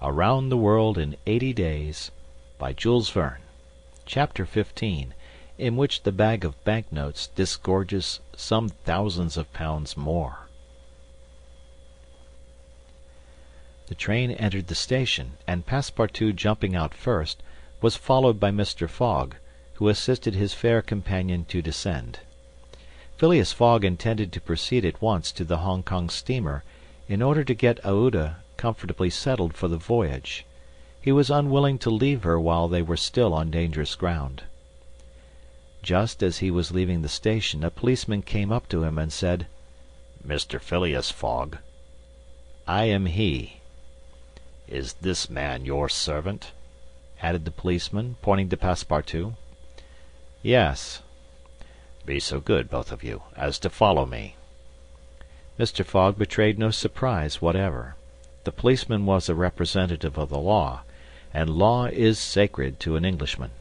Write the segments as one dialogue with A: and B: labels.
A: Around the World in 80 Days by Jules Verne. Chapter 15, in which the bag of banknotes disgorges some thousands of pounds more. The train entered the station, and Passepartout, jumping out first, was followed by Mr. Fogg, who assisted his fair companion to descend. Phileas Fogg intended to proceed at once to the Hong Kong steamer, in order to get Aouda comfortably settled for the voyage. He was unwilling to leave her while they were still on dangerous ground. Just as he was leaving the station, a policeman came up to him and said,
B: "Mr. Phileas Fogg."
A: "I am he."
B: "Is this man your servant?"
A: added the policeman, pointing to Passepartout. "Yes."
B: "Be so good, both of you, as to follow me."
A: Mr. Fogg betrayed no surprise whatever. The policeman was a representative of the law, and law is sacred to an Englishman.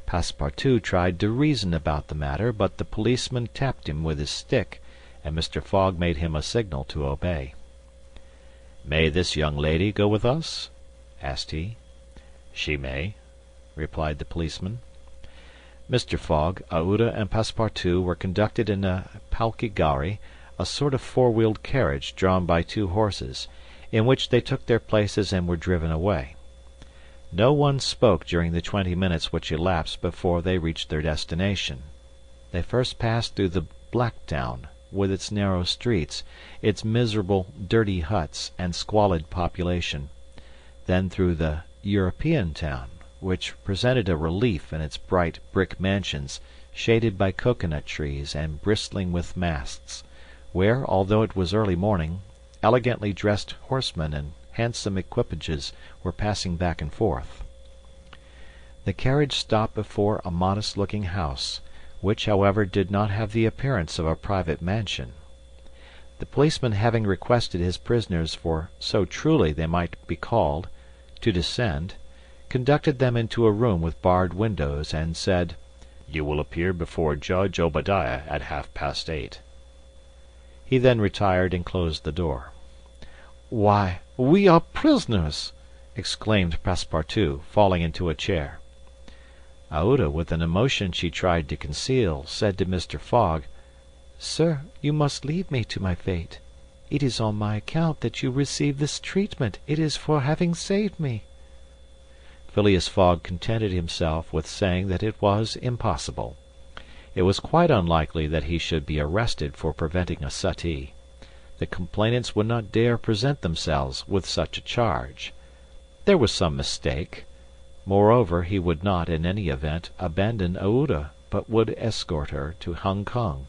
A: Passepartout tried to reason about the matter, but the policeman tapped him with his stick, and Mr. Fogg made him a signal to obey.
B: "May this young lady go with us?"
A: asked he.
B: "She may," replied the policeman.
A: Mr. Fogg, Aouda, and Passepartout were conducted in a palki gharri, a sort of four-wheeled carriage drawn by two horses, in which they took their places and were driven away. No one spoke during the 20 minutes which elapsed before they reached their destination. They first passed through the Black Town, with its narrow streets, its miserable, dirty huts, and squalid population; then through the European town, which presented a relief in its bright brick mansions, shaded by coconut trees and bristling with masts, where, although it was early morning, elegantly dressed horsemen and handsome equipages were passing back and forth. The carriage stopped before a modest-looking house, which, however, did not have the appearance of a private mansion. The policeman, having requested his prisoners, for so truly they might be called, to descend, conducted them into a room with barred windows, and said,
B: "You will appear before Judge Obadiah at 8:30.
A: He then retired and closed the door.
C: "Why, we are prisoners!"
A: exclaimed Passepartout, falling into a chair. Aouda, with an emotion she tried to conceal, said to Mr. Fogg,
C: "Sir, you must leave me to my fate. It is on my account that you receive this treatment. It is for having saved me."
A: Phileas Fogg contented himself with saying that it was impossible. It was quite unlikely that he should be arrested for preventing a suttee. The complainants would not dare present themselves with such a charge. There was some mistake. Moreover, he would not, in any event, abandon Aouda, but would escort her to Hong Kong.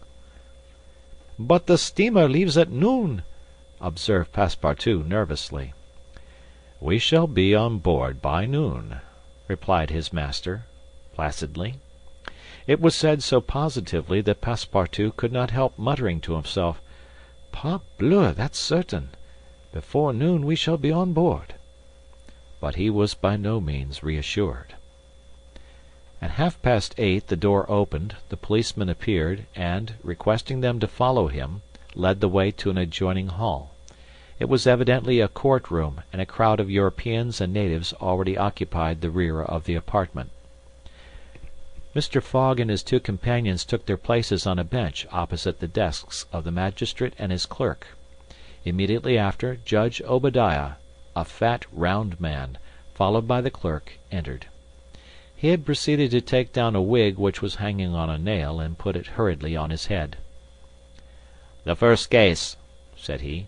C: "But the steamer leaves at noon,"
A: observed Passepartout nervously. "We shall be on board by noon," replied his master, placidly. It was said so positively that Passepartout could not help muttering to himself, "Parbleu, that's certain. Before noon we shall be on board." But he was by no means reassured. At 8:30 the door opened, the policeman appeared, and, requesting them to follow him, led the way to an adjoining hall. It was evidently a court-room, and a crowd of Europeans and natives already occupied the rear of the apartment. Mr. Fogg and his two companions took their places on a bench opposite the desks of the magistrate and his clerk. Immediately after, Judge Obadiah, a fat, round man, followed by the clerk, entered. He had proceeded to take down a wig which was hanging on a nail, and put it hurriedly on his head.
B: "The first case," said he.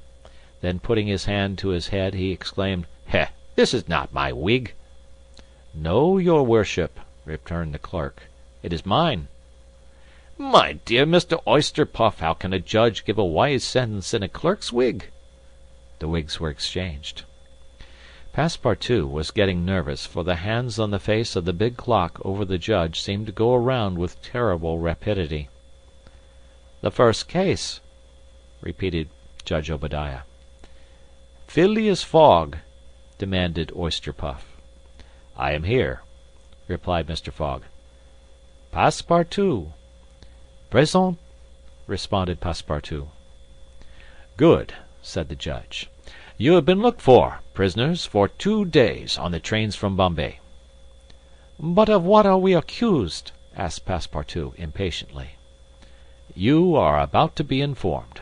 A: Then, putting his hand to his head, he exclaimed,
B: "Heh! This is not my wig."
A: "No, your worship," returned the clerk. "It is mine."
B: "My dear Mr. Oysterpuff, how can a judge give a wise sentence in a clerk's wig?"
A: The wigs were exchanged. Passepartout was getting nervous, for the hands on the face of the big clock over the judge seemed to go around with terrible rapidity.
B: "The first case,"
A: repeated Judge Obadiah.
C: "Phileas Fogg,"
A: demanded Oysterpuff.
B: "I am here,"
A: replied Mr. Fogg.
C: "Passepartout."
A: "Présent," responded Passepartout.
B: "Good," said the judge. You have been looked for, prisoners, for 2 days on the trains from Bombay."
C: "But of what are we accused?" asked Passepartout, impatiently.
B: "You are about to be informed."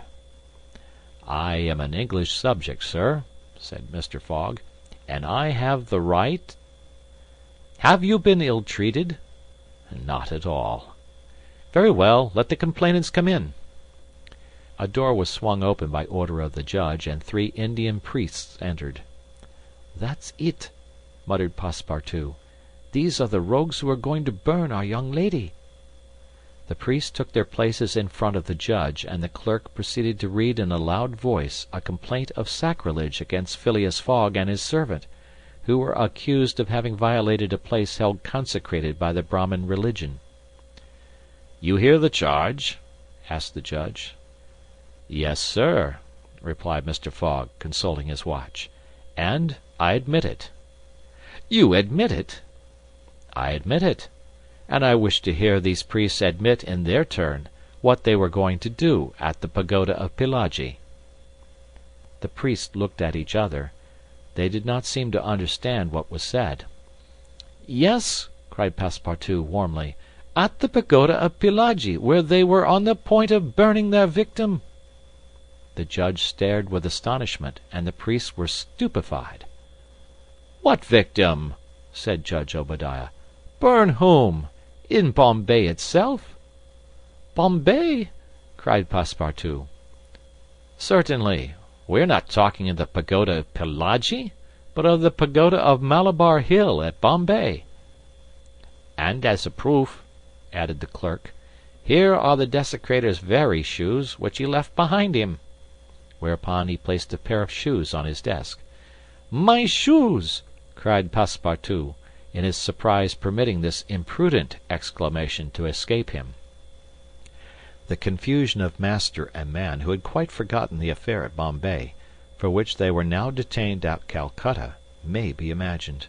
B: "I am an English subject, sir," said Mr. Fogg, "and I have the right—" "Have you been ill-treated?" "Not at all." "Very well, let the complainants come in." A door was swung open by order of the judge, and 3 Indian priests entered.
C: "That's it," muttered Passepartout. "These are the rogues who are going to burn our young lady." The priests took their places in front of the judge, and the clerk proceeded to read in a loud voice a complaint of sacrilege against Phileas Fogg and his servant, who were accused of having violated a place held consecrated by the Brahmin religion.
B: "You hear the charge?" asked the judge.
A: "Yes, sir," replied Mr. Fogg, consulting his watch, "and I admit it."
B: "You admit it?"
A: "I admit it, and I wish to hear these priests admit in their turn what they were going to do at the pagoda of Pillaji." The priests looked at each other. They did not seem to understand what was said.
C: "Yes," cried Passepartout, warmly, "at the pagoda of Pillaji, where they were on the point of burning their victim."
A: The judge stared with astonishment, and the priests were stupefied.
B: "What victim?" said Judge Obadiah. "Burn whom? In Bombay itself?"
C: "Bombay!"
A: cried Passepartout.
B: "Certainly. We are not talking of the pagoda of Pillaji, but of the pagoda of Malabar Hill at Bombay." "And as a proof," added the clerk, "here are the desecrator's very shoes, which he left behind him."
A: Whereupon he placed a pair of shoes on his desk.
C: "My shoes!"
A: cried Passepartout, in his surprise permitting this imprudent exclamation to escape him. The confusion of master and man, who had quite forgotten the affair at Bombay, for which they were now detained at Calcutta, may be imagined.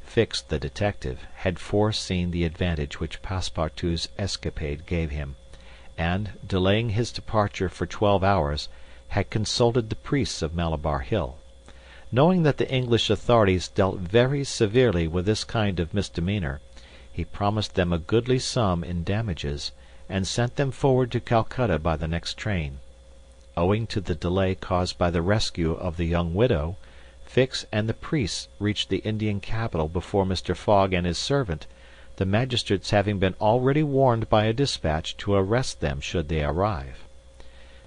A: Fix, the detective, had foreseen the advantage which Passepartout's escapade gave him, and, delaying his departure for 12 hours, had consulted the priests of Malabar Hill. Knowing that the English authorities dealt very severely with this kind of misdemeanor, he promised them a goodly sum in damages, and sent them forward to Calcutta by the next train. Owing to the delay caused by the rescue of the young widow, Fix and the priests reached the Indian capital before Mr. Fogg and his servant, the magistrates having been already warned by a dispatch to arrest them should they arrive.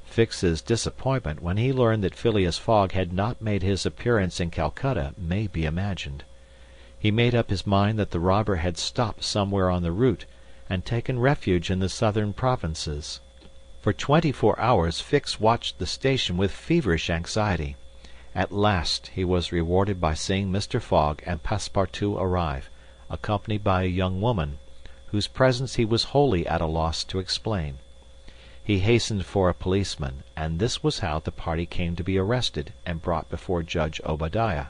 A: Fix's disappointment when he learned that Phileas Fogg had not made his appearance in Calcutta may be imagined. He made up his mind that the robber had stopped somewhere on the route and taken refuge in the southern provinces. For 24 hours Fix watched the station with feverish anxiety. At last he was rewarded by seeing Mr. Fogg and Passepartout arrive, accompanied by a young woman, whose presence he was wholly at a loss to explain. He hastened for a policeman, and this was how the party came to be arrested and brought before Judge Obadiah.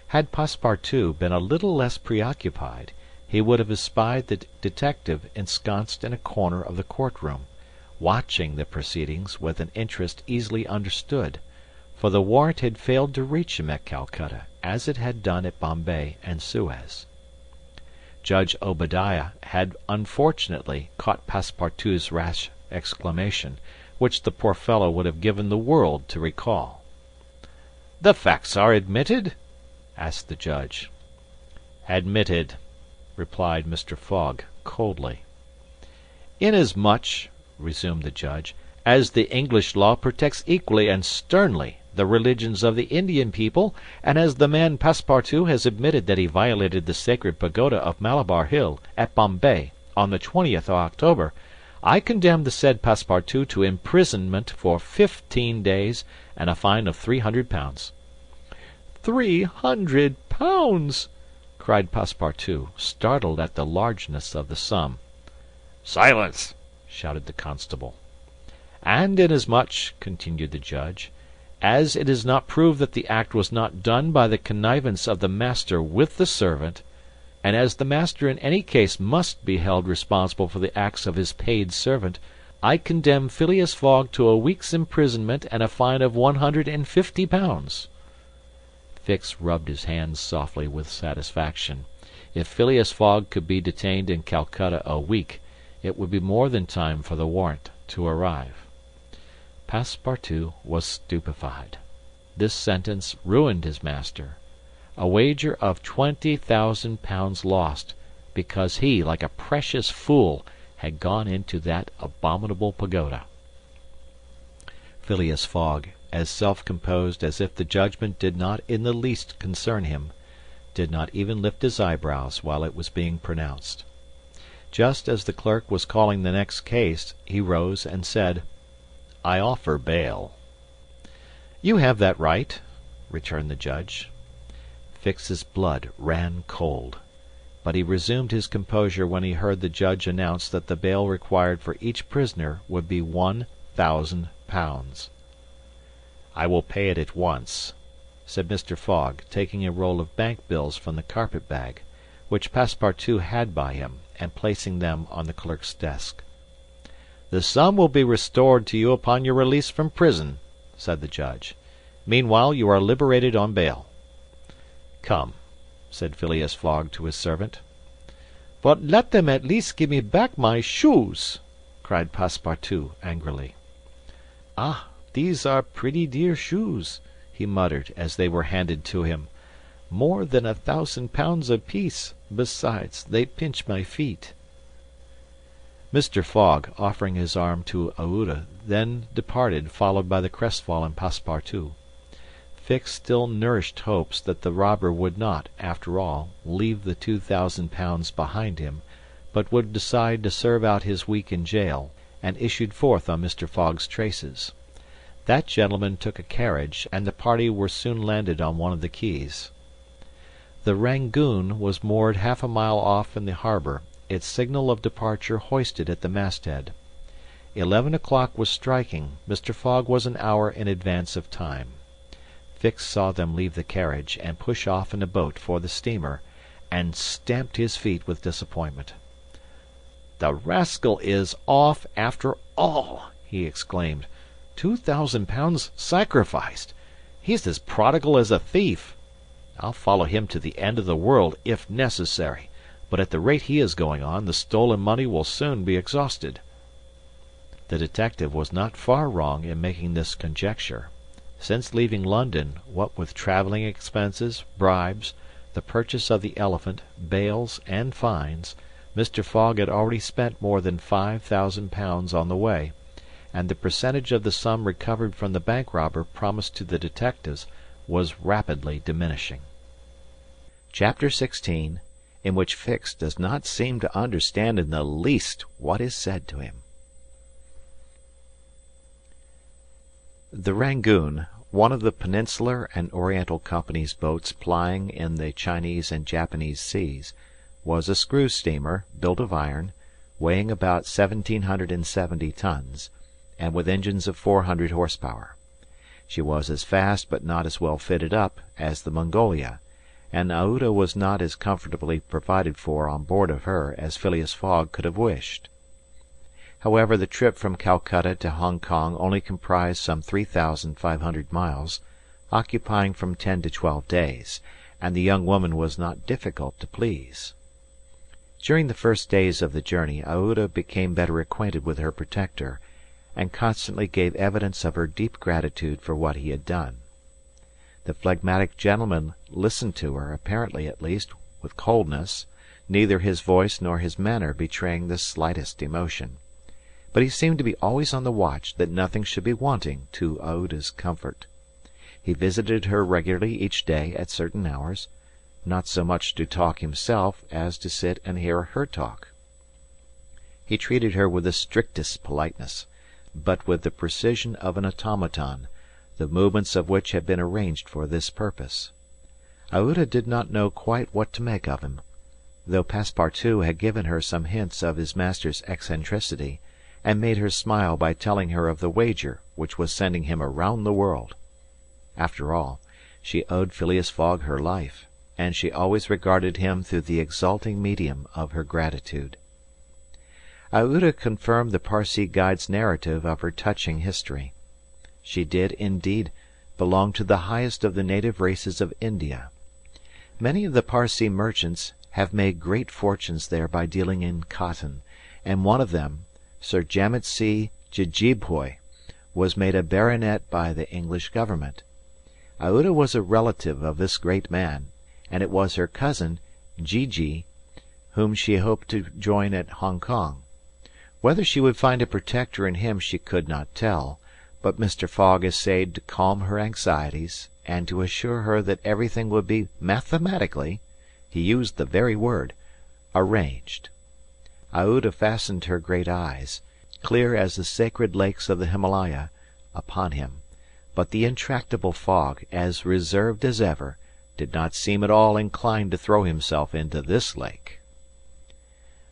A: Had Passepartout been a little less preoccupied, he would have espied the detective ensconced in a corner of the courtroom, watching the proceedings with an interest easily understood, for the warrant had failed to reach him at Calcutta, as it had done at Bombay and Suez. Judge Obadiah had unfortunately caught Passepartout's rash exclamation, which the poor fellow would have given the world to recall.
B: "The facts are admitted?"
A: asked the judge. "Admitted," replied Mr. Fogg, coldly.
B: "Inasmuch," resumed the judge, "as the English law protects equally and sternly the religions of the Indian people, and as the man Passepartout has admitted that he violated the sacred pagoda of Malabar Hill, at Bombay, on the 20th of October, I condemn the said Passepartout to imprisonment for 15 days and a fine of £300.
C: £300! cried Passepartout, startled at the largeness of the sum.
B: "Silence!"
A: shouted the constable.
B: "And inasmuch," continued the judge, "as it is not proved that the act was not done by the connivance of the master with the servant, and as the master in any case must be held responsible for the acts of his paid servant, I condemn Phileas Fogg to a week's imprisonment and a fine of £150. Fix rubbed his hands softly with satisfaction. If Phileas Fogg could be detained in Calcutta a week, it would be more than time for the warrant to arrive. Passepartout was stupefied. This sentence ruined his master. A wager of £20,000 lost, because he, like a precious fool, had gone into that abominable pagoda.
A: Phileas Fogg, as self-composed as if the judgment did not in the least concern him, did not even lift his eyebrows while it was being pronounced. Just as the clerk was calling the next case, he rose and said, "I offer bail." "You have that right," returned the judge. Fix's blood ran cold, but he resumed his composure when he heard the judge announce that the bail required for each prisoner would be £1,000. "I will pay it at once," said Mr. Fogg, taking a roll of bank bills from the carpet-bag, which Passepartout had by him, and placing them on the clerk's desk. "The sum will be restored to you upon your release from prison," said the judge. "Meanwhile you are liberated on bail." "Come," said Phileas Fogg to his servant. "But let them at least give me back my shoes," cried Passepartout angrily. "Ah, these are pretty dear shoes," he muttered as they were handed to him. "More than £1,000 apiece. Besides, they pinch my feet." Mr. Fogg, offering his arm to Aouda, then departed, followed by the crestfallen Passepartout. Fix still nourished hopes that the robber would not, after all, leave the £2,000 behind him, but would decide to serve out his week in jail, and issued forth on Mr. Fogg's traces. That gentleman took a carriage, and the party were soon landed on one of the quays. The Rangoon was moored half a mile off in the harbor, its signal of departure hoisted at the masthead. 11 o'clock was striking. Mr. Fogg was an hour in advance of time. Fix saw them leave the carriage and push off in a boat for the steamer, and stamped his feet with disappointment. "The rascal is off after all," he exclaimed. £2,000 sacrificed! He's as prodigal as a thief. I'll follow him to the end of the world if necessary, but at the rate he is going on, the stolen money will soon be exhausted. The detective was not far wrong in making this conjecture. Since leaving London, what with travelling expenses, bribes, the purchase of the elephant, bails, and fines, Mr. Fogg had already spent more than £5,000 on the way, and the percentage of the sum recovered from the bank robber promised to the detectives was rapidly diminishing. Chapter 16, in which Fix does not seem to understand in the least what is said to him. The Rangoon, one of the Peninsular and Oriental Company's boats plying in the Chinese and Japanese seas, was a screw steamer built of iron, weighing about 1,770 tons, and with engines of 400 horsepower. She was as fast but not as well fitted up as the Mongolia, and Aouda was not as comfortably provided for on board of her as Phileas Fogg could have wished. However, the trip from Calcutta to Hong Kong only comprised some 3,500 miles, occupying from 10 to 12 days, and the young woman was not difficult to please. During the first days of the journey Aouda became better acquainted with her protector, and constantly gave evidence of her deep gratitude for what he had done. The phlegmatic gentleman listened to her, apparently at least, with coldness, neither his voice nor his manner betraying the slightest emotion. But he seemed to be always on the watch that nothing should be wanting to Aouda's comfort. He visited her regularly each day at certain hours, not so much to talk himself as to sit and hear her talk. He treated her with the strictest politeness, but with the precision of an automaton, the movements of which had been arranged for this purpose. Aouda did not know quite what to make of him, though Passepartout had given her some hints of his master's eccentricity, and made her smile by telling her of the wager which was sending him around the world. After all, she owed Phileas Fogg her life, and she always regarded him through the exalting medium of her gratitude. Aouda confirmed the Parsee guide's narrative of her touching history. She did, indeed, belong to the highest of the native races of India. Many of the Parsee merchants have made great fortunes there by dealing in cotton, and one of them, Sir Jammet C. Jejeebhoy, was made a baronet by the English government. Aouda was a relative of this great man, and it was her cousin, Jiji, whom she hoped to join at Hong Kong. Whether she would find a protector in him she could not tell, but Mr. Fogg essayed to calm her anxieties, and to assure her that everything would be mathematically he used the very word arranged. Aouda fastened her great eyes, clear as the sacred lakes of the Himalaya, upon him, but the intractable Fogg, as reserved as ever, did not seem at all inclined to throw himself into this lake.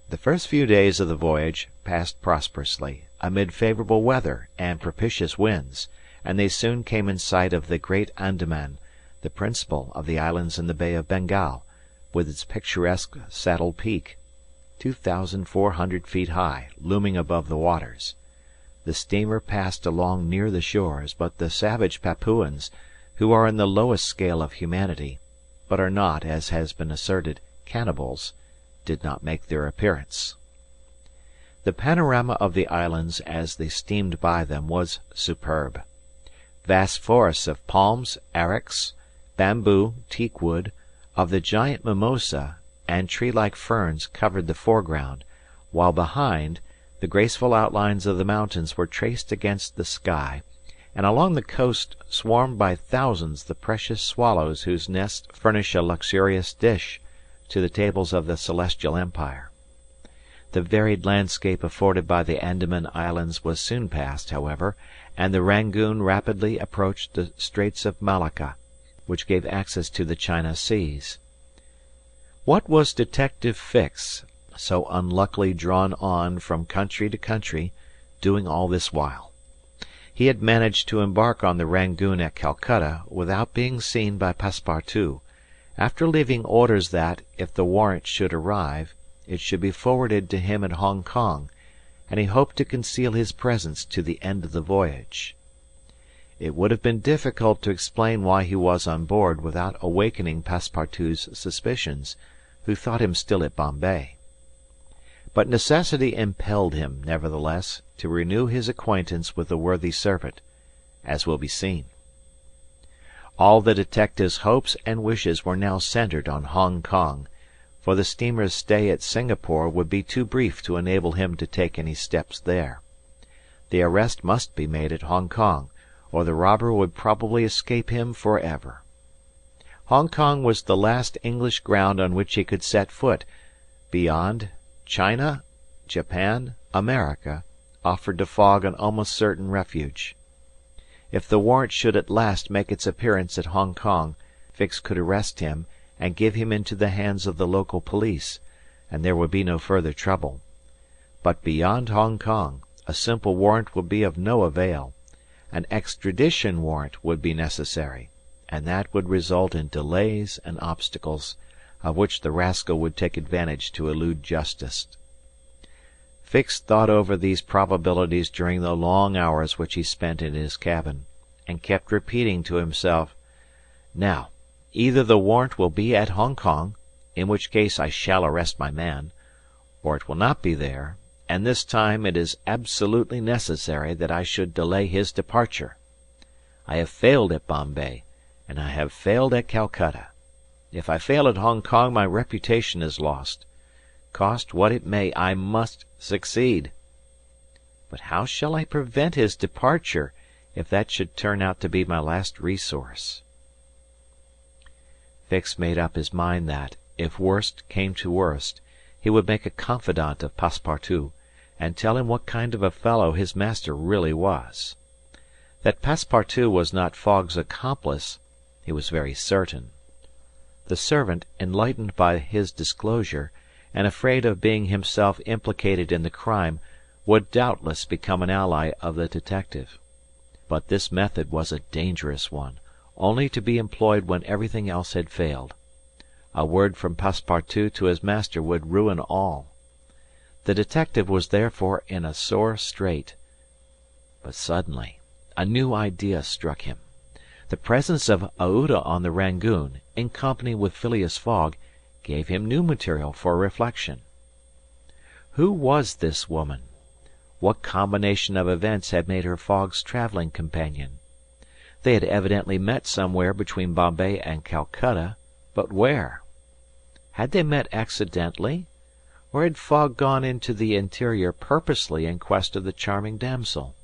A: The first few days of the voyage passed prosperously, amid favourable weather and propitious winds, and they soon came in sight of the great Andaman, the principal of the islands in the Bay of Bengal, with its picturesque Saddle Peak, 2,400 feet high, looming above the waters. The steamer passed along near the shores, but the savage Papuans, who are in the lowest scale of humanity, but are not, as has been asserted, cannibals, did not make their appearance. The panorama of the islands as they steamed by them was superb. Vast forests of palms, arrax, bamboo, teakwood, of the giant mimosa, and tree-like ferns covered the foreground, while behind, the graceful outlines of the mountains were traced against the sky, and along the coast swarmed by thousands the precious swallows whose nests furnish a luxurious dish to the tables of the Celestial Empire. The varied landscape afforded by the Andaman Islands was soon passed, however, and the Rangoon rapidly approached the Straits of Malacca, which gave access to the China Seas. What was Detective Fix, so unluckily drawn on from country to country, doing all this while? He had managed to embark on the Rangoon at Calcutta without being seen by Passepartout, after leaving orders that, if the warrant should arrive, it should be forwarded to him at Hong Kong, and he hoped to conceal his presence to the end of the voyage. It would have been difficult to explain why he was on board without awakening Passepartout's suspicions, who thought him still at Bombay. But necessity impelled him, nevertheless, to renew his acquaintance with the worthy servant, as will be seen. All the detective's hopes and wishes were now centred on Hong Kong, for the steamer's stay at Singapore would be too brief to enable him to take any steps there. The arrest must be made at Hong Kong, or the robber would probably escape him for ever. Hong Kong was the last English ground on which he could set foot. Beyond, China, Japan, America offered to Fogg an almost certain refuge. If the warrant should at last make its appearance at Hong Kong, Fix could arrest him and give him into the hands of the local police, and there would be no further trouble. But beyond Hong Kong, a simple warrant would be of no avail. An extradition warrant would be necessary, and that would result in delays and obstacles, of which the rascal would take advantage to elude justice. Fix thought over these probabilities during the long hours which he spent in his cabin, and kept repeating to himself, "Now, either the warrant will be at Hong Kong, in which case I shall arrest my man, or it will not be there, and this time it is absolutely necessary that I should delay his departure. I have failed at Bombay, and I have failed at Calcutta. If I fail at Hong Kong, my reputation is lost. Cost what it may, I must succeed. But how shall I prevent his departure, if that should turn out to be my last resource?" Fix made up his mind that, if worst came to worst, he would make a confidant of Passepartout, and tell him what kind of a fellow his master really was. That Passepartout was not Fogg's accomplice, he was very certain. The servant, enlightened by his disclosure, and afraid of being himself implicated in the crime, would doubtless become an ally of the detective. But this method was a dangerous one, only to be employed when everything else had failed. A word from Passepartout to his master would ruin all. The detective was therefore in a sore strait. But suddenly a new idea struck him. The presence of Aouda on the Rangoon, in company with Phileas Fogg, gave him new material for reflection. Who was this woman? What combination of events had made her Fogg's travelling companion? They had evidently met somewhere between Bombay and Calcutta, but where? Had they met accidentally, or had Fogg gone into the interior purposely in quest of the charming damsel?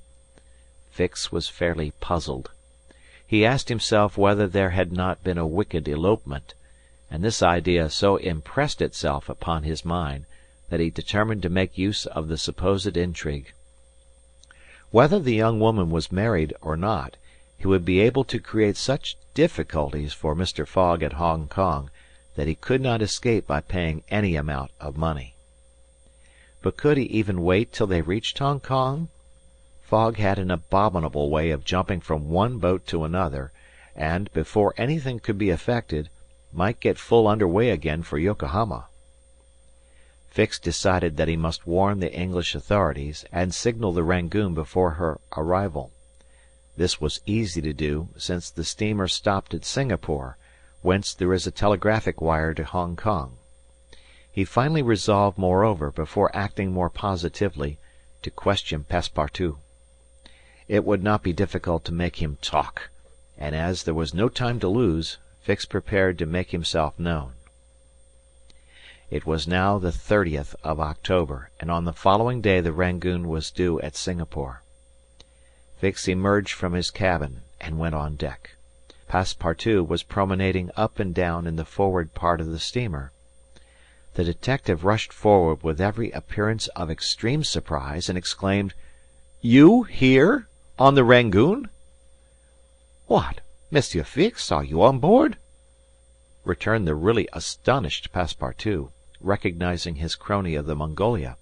A: Fix was fairly puzzled. He asked himself whether there had not been a wicked elopement, and this idea so impressed itself upon his mind that he determined to make use of the supposed intrigue. Whether the young woman was married or not, he would be able to create such difficulties for Mr. Fogg at Hong Kong that he could not escape by paying any amount of money. But could he even wait till they reached Hong Kong? Fogg had an abominable way of jumping from one boat to another, and, before anything could be effected, might get full under way again for Yokohama. Fix decided that he must warn the English authorities and signal the Rangoon before her arrival. This was easy to do, since the steamer stopped at Singapore, whence there is a telegraphic wire to Hong Kong. He finally resolved, moreover, before acting more positively, to question Passepartout. It would not be difficult to make him talk, and as there was no time to lose, Fix prepared to make himself known. It was now the 30th of October, and on the following day the Rangoon was due at Singapore. Fix emerged from his cabin and went on deck. Passepartout was promenading up and down in the forward part of the steamer. The detective rushed forward with every appearance of extreme surprise, and exclaimed, "You here? On the Rangoon?" "What, Monsieur Fix, are you on board?" returned the really astonished Passepartout, recognizing his crony of the Mongolia.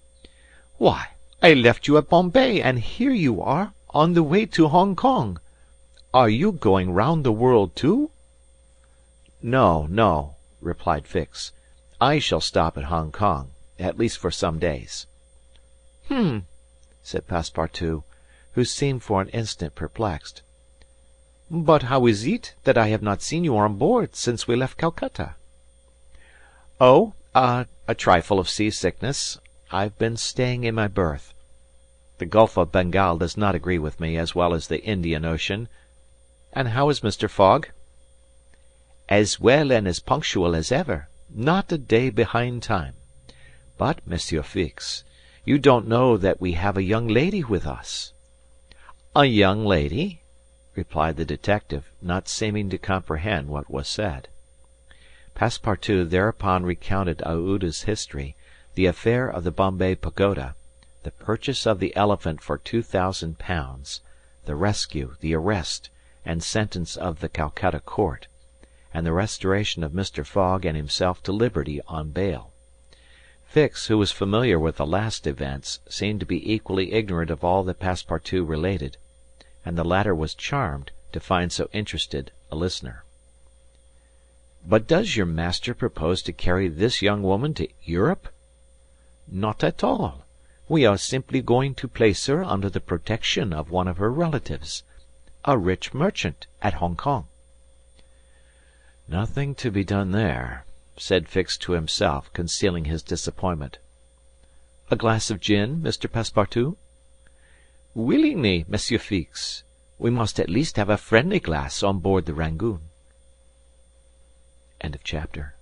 A: "Why, I left you at Bombay, and here you are, on the way to Hong Kong. Are you going round the world too?" "No, no," replied Fix. "I shall stop at Hong Kong, at least for some days." "Hm," said Passepartout, who seemed for an instant perplexed. "But how is it that I have not seen you on board since we left Calcutta?" "Oh, a trifle of seasickness. I've been staying in my berth. The Gulf of Bengal does not agree with me as well as the Indian Ocean. And how is Mr. Fogg?" "As well and as punctual as ever. Not a day behind time. But, Monsieur Fix, you don't know that we have a young lady with us." "A young lady?" replied the detective, not seeming to comprehend what was said. Passepartout thereupon recounted Aouda's history, the affair of the Bombay pagoda, the purchase of the elephant for £2,000, the rescue, the arrest, and sentence of the Calcutta court, and the restoration of Mr. Fogg and himself to liberty on bail. Fix, who was familiar with the last events, seemed to be equally ignorant of all that Passepartout related, and the latter was charmed to find so interested a listener. "But does your master propose to carry this young woman to Europe?" "Not at all. We are simply going to place her under the protection of one of her relatives, a rich merchant at Hong Kong." "Nothing to be done there," said Fix to himself, concealing his disappointment. "A glass of gin, Mr. Passepartout?" "Willingly, Monsieur Fix. We must at least have a friendly glass on board the Rangoon." End of chapter.